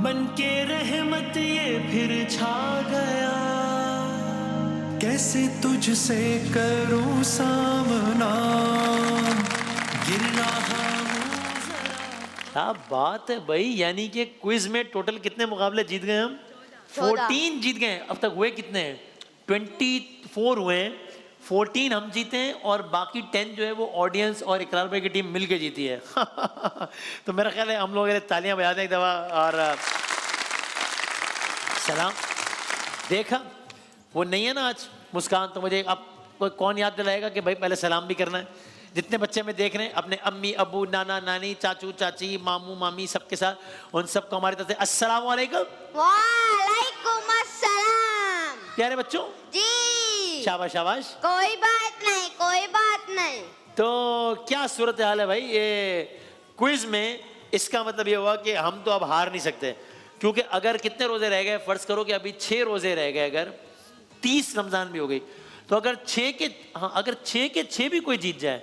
बनके रहमत ये फिर छा गया, कैसे तुझसे करूं सामना, गिर रहा हूं जरा। क्या बात है भाई, यानी कि क्विज में टोटल कितने मुकाबले जीत गए हम? 14 जीत गए। अब तक हुए कितने हैं? 24 हुए हैं। 14 हम जीते हैं और बाकी 10 जो है वो ऑडियंस और इकरार भाई की टीम मिलके जीती है। तो मेरा ख्याल है हम लोग तालियां बजा दें एक दफा। और सलाम, देखा वो नहीं है ना आज मुस्कान, तो मुझे अब कौन याद दिलाएगा कि भाई पहले सलाम भी करना है। जितने बच्चे में देख रहे हैं अपने अम्मी अबू नाना नानी चाचू चाची मामू मामी सबके साथ, उन सबको हमारी तरफ से अस्सलाम वालेकुम। वालेकुम अस्सलाम। प्यारे बच्चों जी शाबाश शाबाश। कोई बात नहीं, कोई बात नहीं। तो क्या सूरत हाल है भाई ये क्विज में? इसका मतलब ये हुआ कि हम तो अब हार नहीं सकते, क्योंकि अगर कितने रोजे रह गए, फर्ज करो कि अभी 6 रोजे रह गए, अगर 30 रमजान भी हो गई, तो अगर 6 के 6 भी कोई जीत जाए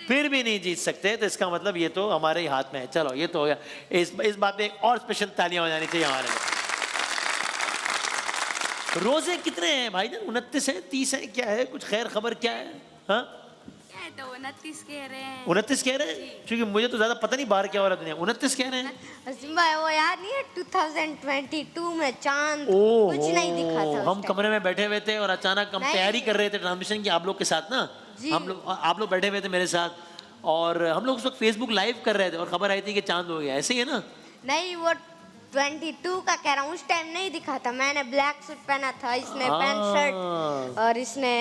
फिर भी नहीं जीत सकते, तो इसका मतलब ये तो हमारे ही हाथ में है। चलो ये तो हो गया। इस बात पे एक और स्पेशल तालियां हो जानी चाहिए हमारे लिए। रोजे कितने हैं भाई? 29 है 30 है, क्या है कुछ खैर खबर क्या है? हाँ तो 29 कह रहे हैं। 29 कह रहे हैं, क्योंकि मुझे तो ज्यादा पता नहीं बाहर क्या हो रहा है दुनिया। 29 कह रहे हैं। अजीम भाई वो याद नहीं है 2022 में चांद ओह कुछ नहीं दिखा था। हम कमरे में बैठे हुए थे और अचानक हम तैयारी कर रहे थे ट्रांसमिशन की आप लोग के साथ ना। आप लोग बैठे हुए थे मेरे साथ और हम लोग उस वक्त फेसबुक लाइव कर रहे थे और खबर आई थी कि चांद हो गया। ऐसे ही है ना? नहीं वो 22 का कह रहा हूँ, उस टाइम नहीं दिखा था। मैंने ब्लैक सूट पहना था, इसने पैंट शर्ट और इसने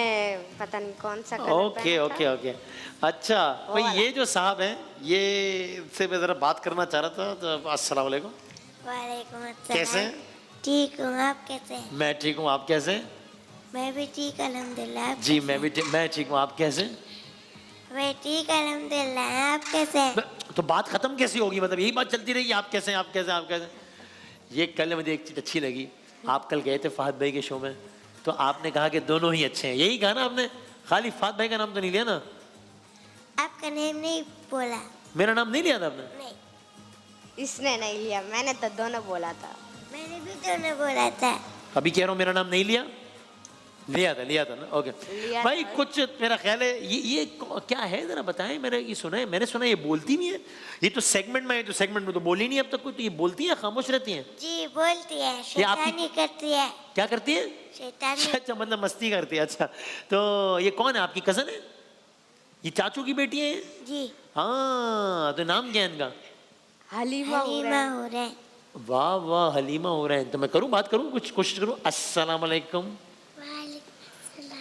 पता नहीं कौन सा कलर ओके ओके ओके। अच्छा भाई ये जो साहब हैं ये से मैं जरा बात करना चाह रहा था। तो अस्सलाम वालेकुम। वालेकुम अस्सलाम। कैसे हैं? ठीक हूँ, आप कैसे हैं? मैं ठीक हूँ, आप कैसे हैं? मैं भी ठीक अल्हम्दुलिल्लाह। जी मैं ठीक हूँ, आप कैसे? मैं ठीक अल्हम्दुलिल्लाह, आप कैसे हैं? तो बात खत्म कैसी होगी? मतलब यही बात चलती रहेगी, आप कैसे हैं आप कैसे आप कैसे? ये कल मुझे एक चीज़ अच्छी लगी, आप कल गए थे फहद भाई के शो में, तो आपने कहा कि दोनों ही अच्छे हैं। यही कहा ना आपने? खाली फहद भाई का नाम तो नहीं लिया ना? आपका नेम नहीं बोला। मेरा नाम नहीं लिया था आपने? नहीं, इसने नहीं लिया, मैंने तो दोनों बोला था। मैंने भी दोनों बोला था। अभी कह रहा हूँ मेरा नाम नहीं लिया था ना? ओके भाई कुछ मेरा ख्याल है ये क्या है जरा बताएं। मैंने सुना ये बोलती नहीं है। ये तो सेगमेंट में तो बोली नहीं अब तक कोई। तो ये बोलती है खामोश रहती हैं? जी बोलती है, शैतानी करती है। क्या करती है? शैतानी। अच्छा मतलब मस्ती करती है। अच्छा तो ये कौन है, आपकी कजन है? ये चाचू की बेटी है? जी हाँ तो नाम क्या है इनका? हलीमा हो रहा है। वाह वाह हलीमा हो रहे हैं। तो मैं करूँ बात करूँ, कुछ कोशिश करूँ। अस्सलाम वालेकुम।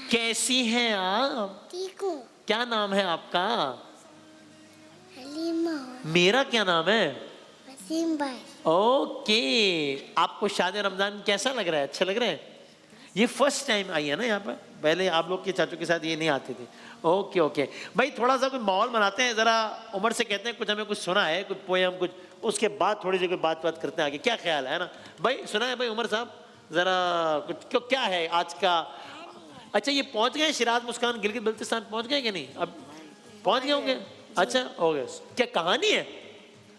कैसी हैं आप? ठीक हूँ। क्या नाम है आपका? हलीमा। मेरा क्या नाम है? वसीम भाई। ओके, आपको शादी रमजान कैसा लग रहा है? अच्छा लग रहा है? ये फर्स्ट टाइम आई है ना यहाँ पर? पहले आप लोग के चाचू के साथ ये नहीं आते थे। ओके ओके भाई थोड़ा सा कोई माहौल बनाते हैं जरा। उमर से कहते हैं कुछ हमें कुछ सुना है, कुछ पोयम कुछ, उसके बाद थोड़ी सी कोई बात करते हैं आगे। क्या ख्याल है ना भाई? सुना है भाई उमर साहब जरा कुछ क्या है आज का? अच्छा ये पहुंच गए शिराज मुस्कान गिलगित बल्तिस्तान पहुंच गए कि नहीं? अब पहुंच गए होंगे। अच्छा हो गए। क्या कहानी है?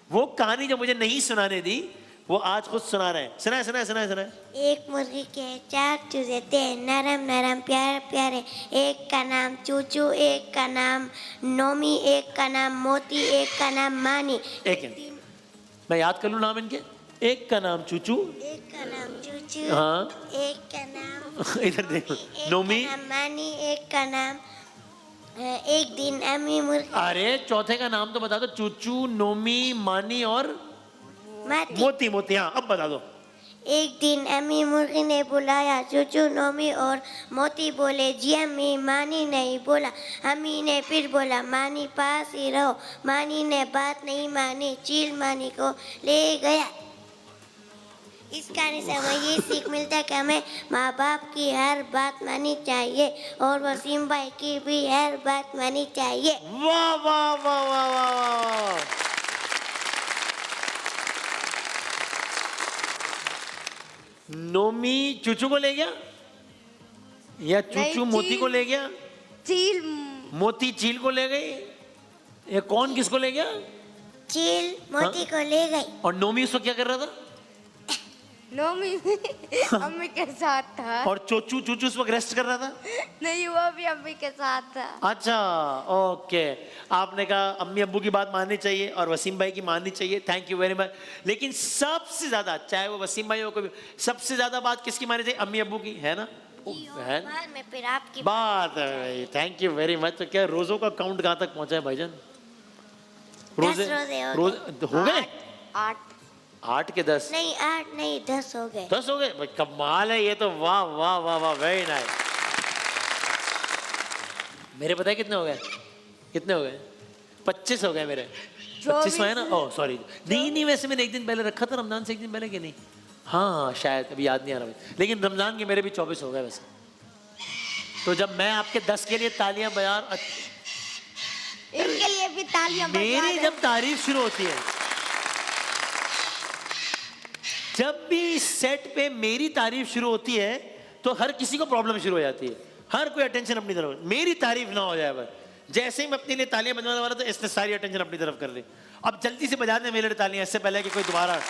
वो कहानी जो मुझे नहीं सुनाने दी वो आज खुद सुना रहे हैं। सुनाए। एक मुर्गी के 4 चूजे थे, नरम नरम प्यारे प्यारे। एक का नाम चूचू, एक का नाम नोमी, एक का नाम मोती, एक का नाम मानी। एक मैं याद कर लूँ नाम इनके। एक का नाम चूचू, एक का नाम चूचू, हाँ एक का नाम इधर देखो नोमी, एक का नाम मानी, एक का नाम एक दिन अम्मी मुर्गी। अरे चौथे का नाम तो बता दो। चूचू नोमी मानी और मोती। हाँ अब बता दो। एक दिन अम्मी मुर्गी ने बुलाया, चूचू नोमी और मोती बोले जी अम्मी। मानी नहीं बोला। अम्मी ने फिर बोला मानी पास ही रहो। मानी ने बात नहीं मानी, चील मानी को ले गया। इस कहानी से हमें ये सीख मिलता है कि हमें माँ बाप की हर बात माननी चाहिए और वसीम भाई की भी हर बात माननी चाहिए। वाह वाह वाह वाह वाह। नोमी चूचू को ले गया या चूचू मोती को ले गया? चील मोती चील को ले गई। ये कौन किसको ले गया? चील मोती को ले गई। और नोमी उसको क्या कर रहा था? नौमी में अम्मी के साथ था। और चोचू चूचू उस वक्त रेस्ट कर रहा था? नहीं, वो भी अम्मी के साथ था। अच्छा, ओके। आपने कहा अम्मी अब्बू की बात माननी चाहिए और वसीम भाई की माननी चाहिए, थैंक यू वेरी मच। लेकिन सबसे ज्यादा, चाहे वो वसीम भाई हो कोई, सबसे ज्यादा बात किसकी माननी चाहिए? अम्मी अब्बू की, है ना? है बाद में फिर आपकी बात है भाई, थैंक यू वेरी मच। तो क्या रोजों का काउंट कहाँ तक पहुंचा है भाईजान? 10 रोजे हो गए? 8 8 के 10? नहीं, 8 नहीं, 10 हो गए। 10 हो गए भाई, कमाल है ये तो, वाह वाह वाह वाह, वेरी नाइस। मेरे पता है कितने हो गए? कितने हो गए? 25 हो गए मेरे। 25 है ना? ओह सॉरी, नहीं वैसे मैंने एक दिन पहले रखा था, रमजान से एक दिन पहले कि नहीं? हाँ शायद, अभी याद नहीं आ रहा भाई। लेकिन रमजान के मेरे भी 24 हो गए वैसे। तो जब मैं आपके 10 के लिए तालियां बयान, इनके लिए भी तालियां मेरी जब तारीफ शुरू होती है, जब भी सेट पे मेरी तारीफ शुरू होती है तो हर किसी को प्रॉब्लम शुरू हो जाती है। हर कोई अटेंशन अपनी तरफ, मेरी तारीफ ना हो जाए बस। जैसे ही मैं अपने लिए तालियां बजवाने वाला तो इसने सारी अटेंशन अपनी तरफ कर ली। अब जल्दी से बजा दें मेरे लिए तालियां, इससे पहले कि कोई दोबारा।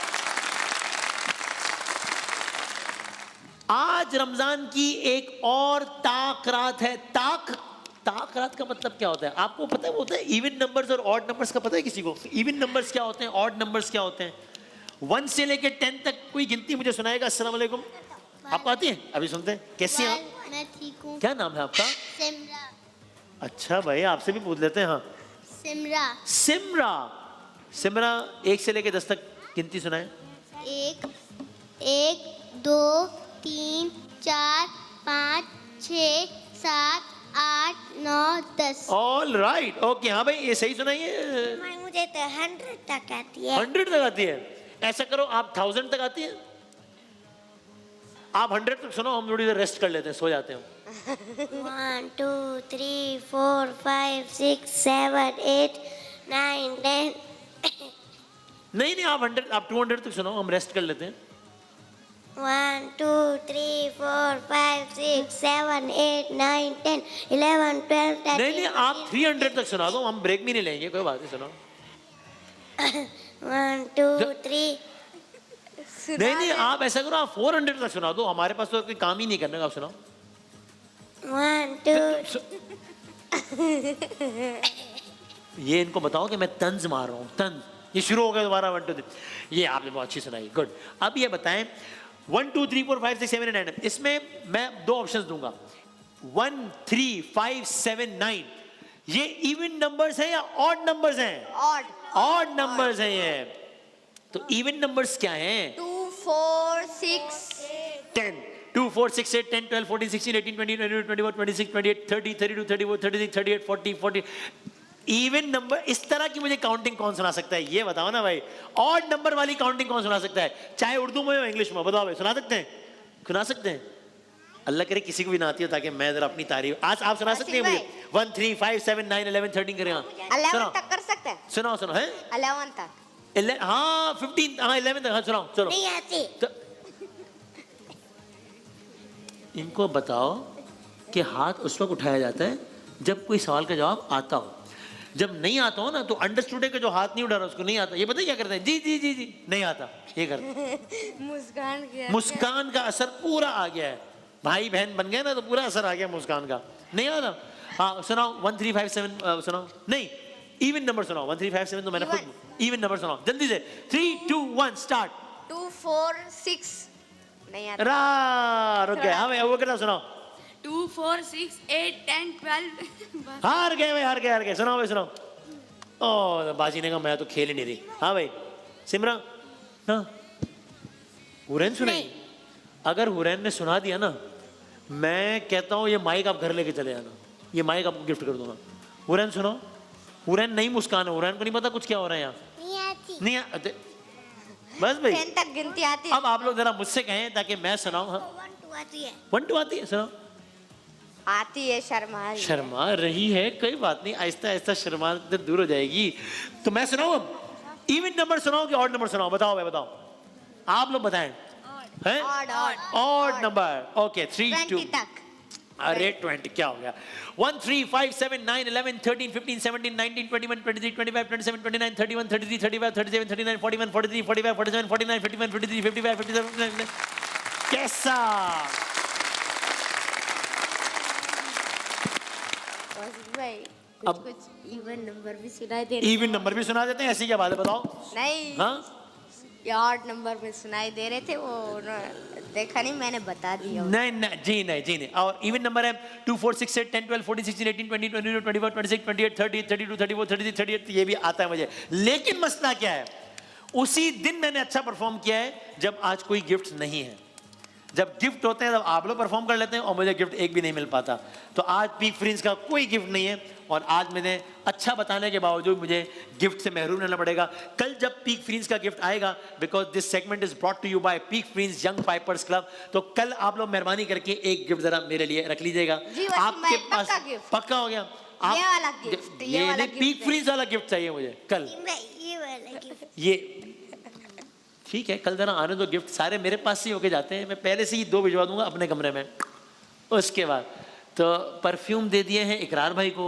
आज रमजान की एक और ताक रात है। ताक रात का मतलब क्या होता है आपको पता है? वो होता है इवन नंबर्स और ऑड नंबर्स का। पता है किसी को इवन नंबर्स क्या होते हैं, ऑड नंबर्स क्या होते हैं? 1 से लेके 10 तक कोई गिनती मुझे सुनाएगा। अस्सलाम वालेकुम, आपको आती है? अभी सुनते हैं। कैसी हैं आप? मैं ठीक हूँ। क्या नाम है आपका? सिमरा। अच्छा भाई, आपसे भी पूछ लेते हैं। हाँ, सिमरा। सिमरा 1 से लेके 10 तक गिनती सुनाए। 1 2 3 4 5 6 7 8 9 10। All right, okay. हाँ भाई, ये सही सुनाइए। मुझे तो 100 तक आती है। 100 तक आती है? ऐसा करो, आप 1000 तक आती है? आप 100 तक सुनो, हम थोड़ी देर रेस्ट कर लेते हैं, सो जाते हैं। 1 2 3 4 5 6 7 8 9 10। नहीं, आप 200 तक सुनो, हम रेस्ट कर लेते हैं। 1 2 3 4 5 6 7 8 9 10 11 12 13। नहीं, आप 300 तक सुना दो, हम ब्रेक भी नहीं लेंगे, कोई बात नहीं, सुनो। 1 2 3। नहीं, आप ऐसा करो, आप 400 तक सुना दो, हमारे पास तो कोई काम ही नहीं करने का। आप सुनाओ। 1 2। ये इनको बताओ कि मैं तंज मार रहा हूँ, तंज। ये शुरू हो गया दोबारा 1 2 3। ये आपने बहुत अच्छी सुनाई, गुड। अब ये बताएं 1 2 3 4 5 6 7 8 9। इसमें मैं 2 ऑप्शंस दूंगा, 1 3 5 7 9। ये इवन नंबर्स हैं या ऑड नंबर्स हैं? ऑड नंबर्स हैं ये। तो इवन नंबर्स क्या हैं? 2 4 6 10 2 4 6 8 10 12 14 16 18 20 21 22 26 28 30 32 34 36 38 40 इवन नंबर। इस तरह की मुझे काउंटिंग कौन सुना सकता है, ये बताओ ना भाई। ऑड नंबर वाली काउंटिंग कौन सुना सकता है, चाहे उर्दू में हो इंग्लिश में? बताओ भाई, सुना सकते हैं? सुना सकते हैं? अल्लाह करे किसी को भी ना आती हो, ताकि मैं जरा अपनी तारीफ। आज आप सुना सकते हैं मुझे? 1 3 5 7 9 11 13 करें। 11 तक कर सकते हैं? सुनाओ है 11 तक। हाँ 15, हाँ 11 तक। हाँ सुनाओ, चलो। नहीं आती। तो इनको बताओ कि हाथ उस वक्त उठाया जाता है जब कोई सवाल का जवाब आता हो। जब नहीं आता हो ना, तो अंडरस्टूड है कि जो हाथ नहीं उठा रहा उसको नहीं आता। ये पता है क्या करते हैं? जी जी जी जी, नहीं आता, ये करते। मुस्कान का असर पूरा आ गया है, भाई बहन बन गए ना, तो पूरा असर आ गया मुस्कान का। नहीं आता? हाँ सुनाओ 1 3 5 7। सुनाओ, नहीं इवन नंबर सुनाओ। 1 3 5 7 तो मैंने खुद। इवन नंबर सुनाओ जल्दी से। 3 2 1 स्टार्ट। 2 4 6। नहीं आता। रुक गए। हाँ भाई, वो कितना सुनाओ? 2 4 6 8 10 12। हार गए भाई, हार गए। सुनाओ भाई, सुनाओ। ओ बाजी ने कहा मैं तो खेल ही नहीं रही। हाँ भाई सिमरा ना, हुरैन सुनाई। अगर हुरैन ने सुना दिया ना, मैं कहता हूँ ये माइक आप घर लेके चले आना, ये माइक आपको गिफ्ट कर दूंगा। हुरैन सुनाओ। हुरैन नहीं मुस्कान है, हुरैन को नहीं पता कुछ क्या हो रहा है यहाँ। नहीं आती। नहीं आते बस भाई। 10 तक गिनती आती है। अब आप लोग जरा मुझसे कहें ताकि मैं सुनाऊं। हाँ 1 2 आती है। 1 2 आती है? सुनाओ। आती है, शर्मा रही है, कोई बात नहीं, आहिस्ता आहिस्ता शर्मा दूर हो जाएगी। तो मैं सुनाऊं अब? इवन नंबर सुनाओ कि ऑड नंबर सुनाओ? बताओ भाई, बताओ, आप लोग बताएं। हैं? Odd number. ओके 3 2 तक। अरे 20 क्या हो गया? 1 3 5 7 9 11 13 15 17 19 21 23 25 27 29 31 33 35 37 39 41 43 45 47 49 51 53 55 57 59 कैसा? भाई अब कुछ इवन नंबर भी सुनाई दे इवन नंबर भी सुना देते हैं, ऐसी क्या बात है बताओ? नहीं हाँ ये ऑड नंबर में सुनाई दे रहे थे, वो देखा नहीं, मैंने बता दिया। नहीं नहीं जी नहीं जी नहीं। और इवन नंबर है 2 4 6 8 10 12 14 16 18 20 22 24 26 28 30 32 34 33 38, ये भी आता है मुझे। लेकिन मसला क्या है, उसी दिन मैंने अच्छा परफॉर्म किया है जब आज कोई गिफ्ट नहीं है। जब गिफ्ट होते हैं तब आप लोग परफॉर्म कर लेते हैं और मुझे गिफ्ट एक भी नहीं मिल पाता। तो आज पीक फ्रेंड्स का कोई गिफ्ट नहीं है और आज मैंने अच्छा बताने के बावजूद मुझे गिफ्ट से महरूम रहना पड़ेगा। कल जब पीक फ्रेंड्स का गिफ्ट आएगा, because this segment is brought to you by Peek Freans young pipers club, तो कल आप लोग मेहरबानी करके एक गिफ्ट जरा मेरे लिए रख लीजिएगा। जी वसीम आपके भाई, पास पक्का गिफ्ट। पक्का हो गया? ये वाला गिफ्ट, ये ये वाला नहीं, गिफ्ट पीक है। फ्रेंड्स वाला गिफ्ट चाहिए मुझे कल। ये वाला गिफ्ट। ये ठीक है, कल जरा आने दो। गिफ्ट सारे मेरे पास ही होके जाते हैं, मैं पहले से ही 2 भिजवा दूंगा अपने कमरे में। उसके बाद तो परफ्यूम दे दिए हैं इकरार भाई को,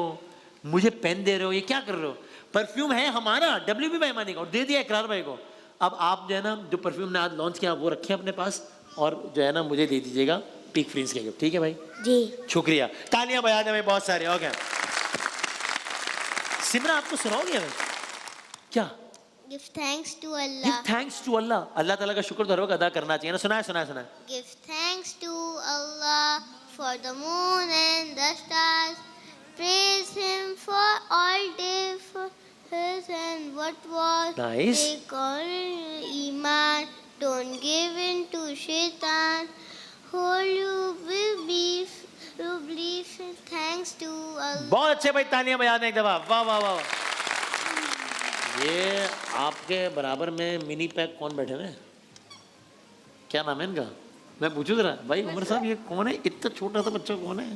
मुझे पेन दे रहे हो, ये क्या कर रहे हो? परफ्यूम है हमारा WB बेईमानी का और दे दिया इकरार भाई को। अब आप जो है ना, जो परफ्यूम ने आज लॉन्च किया वो रखें अपने पास और जो है ना मुझे दे दीजिएगा पीक फ्रेंड्स के गिफ्ट, ठीक है भाई? जी शुक्रिया, तालियां बजा दें भाई बहुत सारे। ओके सिमरा, आपको सुनाओगे क्या? गिव थैंक्स टू गिव अल्लाह। थैंक्स टू अल्लाह, अल्लाह ताला का शुक्र तो हर वक्त अदा करना चाहिए ना। सुनाए सुनाए सुनाए। Give thanks to Allah for the moon and the stars, praise him for all differences and what was Nice. take on iman, don't give in to shaitan, hold you believe thanks to Allah। बहुत अच्छे भाई, तालियां बजा दें एक दफा। वाह वाह वाह। ये आपके बराबर में मिनी पैक कौन बैठे हैं? क्या नाम है इनका? मैं पूछूं जरा भाई उमर साहब, ये कौन है? इतना छोटा सा बच्चा कौन है?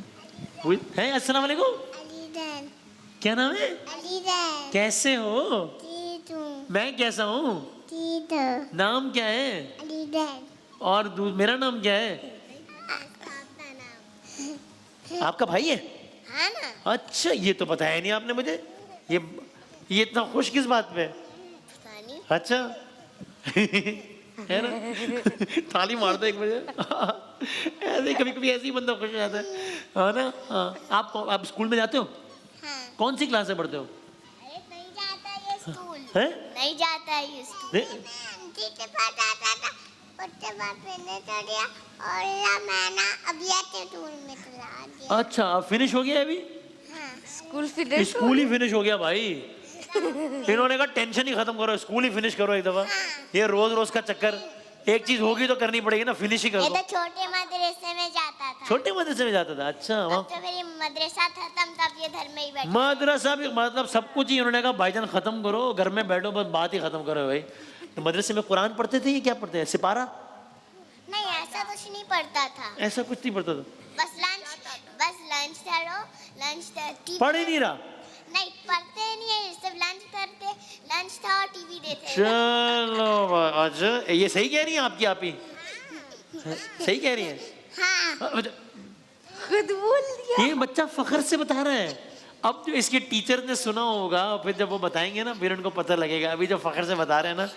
है अस्सलाम वालेकुम। अलीदैन। क्या नाम है? अलीदैन। कैसे हो? ठीक हूँ। मैं कैसा हूँ? ठीक है। नाम क्या है? अलीदैन। और मेरा नाम क्या है? आपका नाम? आपका भाई है? हाँ ना। अच्छा, ये तो बताया नहीं आपने मुझे। ये इतना खुश किस बात पे? पता नहीं। अच्छा है ना? ताली मार दो एक बजे। ऐसे कभी कभी ऐसे ही बंदा खुश हो जाता है ना? हाँ। आप स्कूल में जाते हो? हाँ। कौन सी क्लास में पढ़ते हो? अरे नहीं जाता ये स्कूल। हैं? नहीं जाता ये स्कूल। नहीं? आंटी के पास जाता था, उसके बाद मैंने चढ़ गया और मैं ना अभी आते टूर में चला दिया। अच्छा, अब फिनिश हो गया अभी? हाँ। स्कूल फिनिश स्कूल ही फिनिश हो गया भाई। इन्होंने कहा टेंशन ही खत्म करो, स्कूल ही फिनिश करो एक दफा। ये रोज रोज का चक्कर, एक चीज होगी तो करनी पड़ेगी ना, फिनिश ही कर ये दो। तो छोटे मदरसे में जाता था। छोटे मदरसे में जाता था? अच्छा अब वहाँ तो मेरी मदरसा खत्म, तब ये घर में ही बैठा। मदरसा भी मतलब सब कुछ ही उन्होंने कहा भाईजान खत्म करो, घर में बैठो, बस बात ही खत्म करो भाई। तो मदरसे में कुरान पढ़ते थे, ये क्या पढ़ते हैं? सिपारा? नहीं ऐसा कुछ नहीं पढ़ता था। ऐसा कुछ नहीं पढ़ता था? बस लंच करो, लंच पढ़ ही नहीं रहा? नहीं पढ़ते नहीं है, सिर्फ लंच करते, लंच था और टीवी देखते। चलो अच्छा, ये सही कह रही हैं आपकी? आप ही सही कह रही हैं? हाँ। खुद बोल दिया। ये बच्चा फखर से बता रहा है। अब जो इसके टीचर ने सुना होगा, फिर जब वो बताएंगे ना, फिर उनको पता लगेगा। अभी जो फखर से बता रहे हैं ना,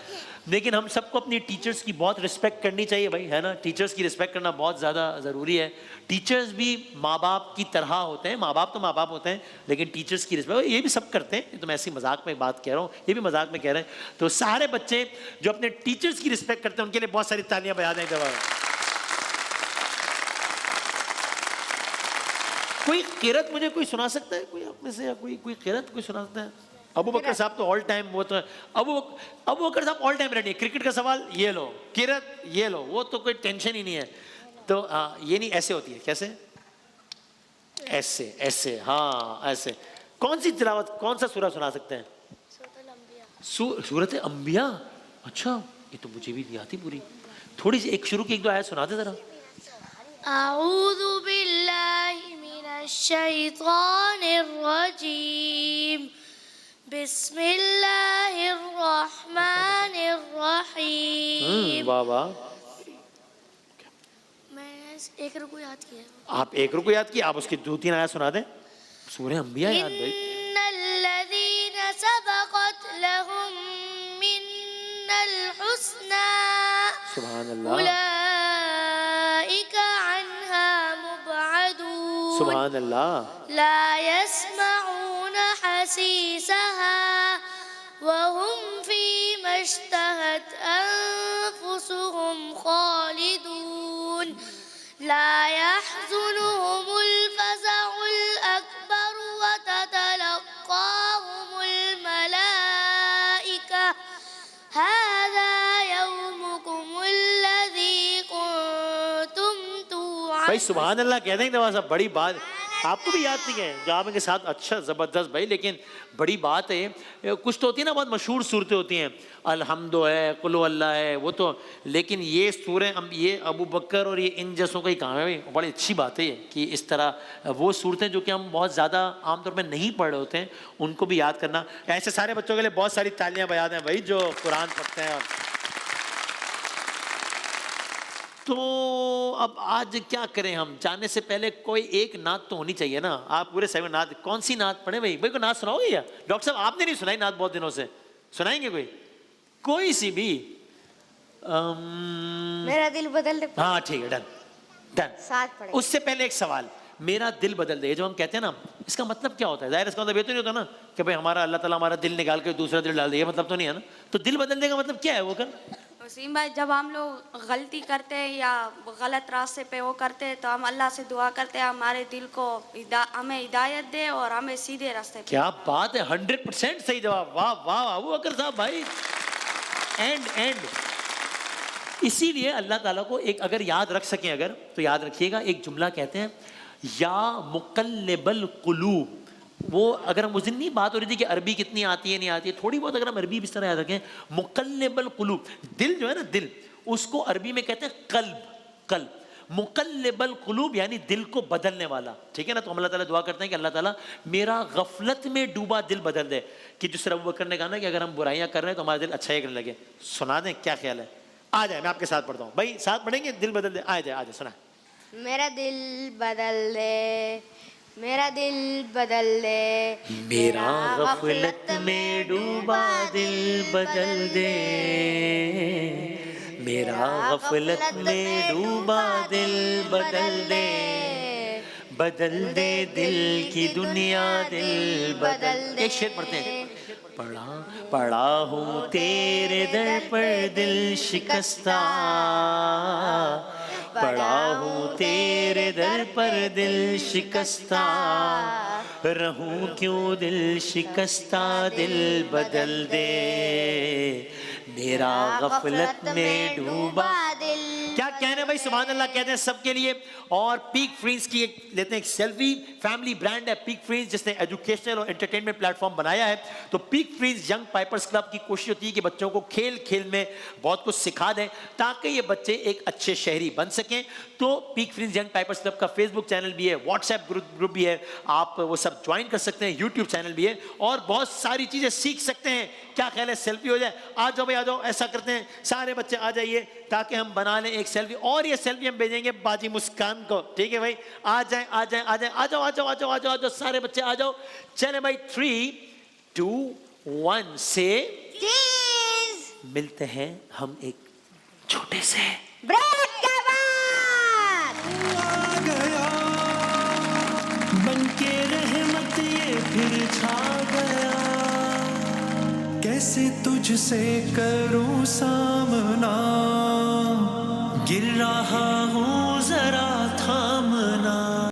लेकिन हम सबको अपनी टीचर्स की बहुत रिस्पेक्ट करनी चाहिए भाई, है ना? टीचर्स की रिस्पेक्ट करना बहुत ज़्यादा ज़रूरी है। टीचर्स भी माँ बाप की तरह होते हैं, माँ बाप तो माँ बाप होते हैं, लेकिन टीचर्स की रिस्पेक्ट ये भी सब करते हैं। तो मैं ऐसी मजाक में बात कह रहा हूँ, ये भी मजाक में कह रहे हैं। तो सारे बच्चे जो अपने टीचर्स की रिस्पेक्ट करते हैं, उनके लिए बहुत सारी तालियां बजा दें दबा। कोई किरत मुझे कोई सुना सकता है? कोई आप में से, या कोई किरत कोई सुना सकता है? अबू बकर साहब तो ऑल टाइम, वो तो अबू बकर साहब ऑल टाइम रेडी है। क्रिकेट का सवाल ये लो, किरत ये लो, वो तो कोई टेंशन ही नहीं है। तो ये नहीं, ऐसे होती है। कैसे? ऐसे ऐसे, हाँ ऐसे। कौन सी तिलावत, कौन सा सूरा सुना सकते हैं? सूरत अंबिया। अच्छा, ये तो मुझे भी नहीं आती पूरी। थोड़ी सी एक शुरू की 1-2 आयत सुनाते जरा। अऊज़ु बिल्लाहि मिनश शैतानिर रजीम, बिस्मिल्लाहिर रहमानिर रहीम। वाह वाह। मैंने एक रुकू याद किया है। आप एक रुको याद किए, आप उसकी 2-3 आयत सुना दें। सूरह अंबिया याद भाई। इन्नल्लज़ीना सबक़त लहुम मिन्नल हुस्ना सुभान अल्लाह, उलाइका अन्हा मुबअदून। सुभान अल्लाह। ला यस्मऊन हसीसहा वहुम फीमा इश्तहत अनफुसुहुम खालिदून। ला यहज़ुनुहुमुल फ़ज़अुल अकबर व ततलक़्क़ाहुमुल मलाइका हाज़ा यौमुकुमुल्लज़ी कुन्तुम तुअदून। भाई सुभान अल्लाह कहते हैं दवा साहब, बड़ी बात आपको भी याद नहीं है जो आप इनके साथ। अच्छा ज़बरदस्त भाई, लेकिन बड़ी बात है, कुछ तो होती है ना बहुत मशहूर सूरतें होती हैं, अल्हम्दु है, कुल अल्लाह है, वो तो, लेकिन ये सूरह ये अबू बकर और ये इन जैसों का ही काम है भाई। बड़ी अच्छी बात है कि इस तरह वो सूरतें जो कि हम बहुत ज़्यादा आमतौर पर नहीं पढ़ रहे होते हैं उनको भी याद करना। ऐसे सारे बच्चों के लिए बहुत सारी तालियां बजा दें भाई जो कुरान पढ़ते हैं। तो अब आज क्या करें हम, जाने से पहले कोई एक नात तो होनी चाहिए ना। आप पूरे 7 नात, कौन सी नात पढ़े भाई? भाई को नात सुनाओगे या? डॉक्टर साहब आपने नहीं सुनाई नात बहुत दिनों से, सुनाएंगे कोई सी भी? मेरा दिल बदल दे। हाँ ठीक है, डन डन। साथ पढ़े। उससे पहले एक सवाल, मेरा दिल बदल दे, जो हम कहते हैं ना, इसका मतलब क्या होता है? जाहिर इसका मतलब ये तो नहीं होता ना कि भाई हमारा अल्लाह ताला हमारा दिल निकाल के दूसरा दिल डाल दे, ये मतलब तो नहीं है ना। तो दिल बदलने का मतलब क्या है वो कर? वसीम भाई, जब हम लोग गलती करते हैं या गलत रास्ते पे वो करते हैं तो हम अल्लाह से दुआ करते हैं हमारे दिल को हमें हिदायत दे और हमें सीधे रास्ते पे। क्या बात है, 100% सही जवाब। वाह वाह अबू बकर साहब भाई। एंड इसीलिए अल्लाह ताला को एक अगर याद रख सकें अगर, तो याद रखिएगा एक जुमला कहते हैं, या मुक़ल्लिबल क़ुलूब। वो अगर हम उस दिन नहीं बात हो रही थी कि अरबी कितनी आती है नहीं आती है, थोड़ी बहुत अगर हम अरबी भी इस तरह याद रखें, मुक़ल्लिबल क़ुलूब, दिल जो है ना, दिल, उसको अरबी में कहते हैं कल्ब। कल्ब, मुक़ल्लिबल क़ुलूब यानी दिल को बदलने वाला, ठीक है ना। तो हम अल्लाह ताला दुआ करते हैं कि अल्लाह ताला मेरा गफलत में डूबा दिल बदल दे। कि जिस तरह अबू बकर ने कहा ना कि अगर हम बुराइयां कर रहे हैं तो हमारा दिल अच्छा ही करने लगे। सुना दें, क्या ख्याल है? आ जाए, मैं आपके साथ पढ़ता हूँ भाई, साथ पढ़ेंगे। दिल बदल दे, आ जाए सुना। मेरा दिल बदल दे, मेरा दिल बदल दे, मेरा गफलत में डूबा दिल बदल दे, मेरा गफलत में डूबा दिल बदल दे, बदल दे दिल की दुनिया, दिल बदल दे। एक शेर पढ़ते हैं। पड़ा हूँ तेरे दर पर दिल शिकस्ता, पड़ा हूँ तेरे दर पर दिल शिकस्ता, रहूं क्यों दिल शिकस्ता, दिल बदल दे, मेरा गफलत में डूबा दिल। क्या कहने भाई, सुभान अल्लाह कहते हैं सबके लिए। और पीक फ्रेंड्स की एक लेते हैं एक सेल्फी, फैमिली ब्रांड है पीक फ्रेंड्स, जिसने एजुकेशनल और एंटरटेनमेंट प्लेटफॉर्म बनाया है। तो peak Freans young pipers club की कोशिश होती है कि बच्चों को खेल खेल में बहुत कुछ सिखा दें ताकि ये बच्चे एक अच्छे शहरी बन सकें। तो peak Freans young pipers club का फेसबुक चैनल भी है, व्हाट्सएप ग्रुप भी है, आप वो सब ज्वाइन कर सकते हैं, यूट्यूब चैनल भी है और बहुत सारी चीज़ें सीख सकते हैं। क्या ख्याल है, सेल्फी हो जाए? आ जाओ भाई, आ जाओ, ऐसा करते हैं सारे बच्चे आ जाइए ताकि हम बना लें एक सेल्फी, और ये सेल्फी हम भेजेंगे बाजी मुस्कान को, ठीक है भाई? आ जाए आ जाए आ जाए, आ जाओ आ जाओ आ जाओ आ जाओ आ जाओ, सारे बच्चे आ जाओ। चले भाई, 3, 2, 1 से मिलते हैं हम एक छोटे से ब्रेक के बाद। आ गया बनके रहमत ये फिर छा गया, कैसे तुझसे करूं सामना, गिर रहा हूँ